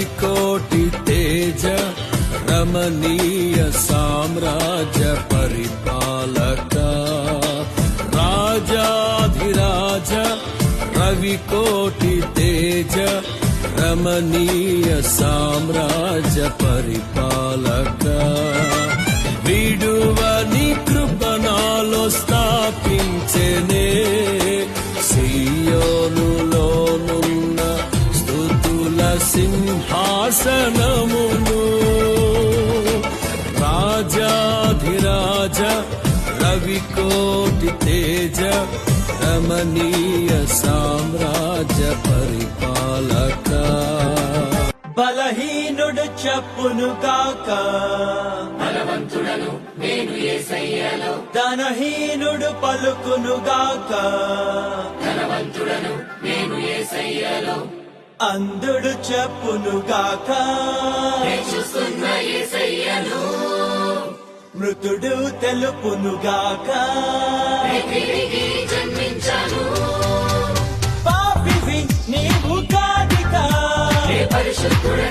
రవికోటి తేజ రమణీయ సామ్రాజ్య పరిపాలక రాజాధిరాజ రవికోటి తేజ రమణీయ సామ్రాజ్య పరిపాలక విడువని కృపణాలో స్థాపించెనే సియోనులోనున్న స్తుతుల సింహాసనమును రాజాధిరాజ రవికోటి తేజ రమణీయ సామ్రాజ్య పరిపాలక బలహీనుడు చెప్పునుగాక బలవంతుడను నేను యేసయ్యలో, ధనహీనుడు పలుకునుగాక ధనవంతుడను నేను యేసయ్యలో, అంధుడు చెప్పునుగాక నేను చూస్తున్న యేసయ్యను, మృతుడు తెలుపునుగాక నేను తిరిగి జన్మించాను. పాపివి నీవు కాదిక ఏ పరిశుద్ధుడే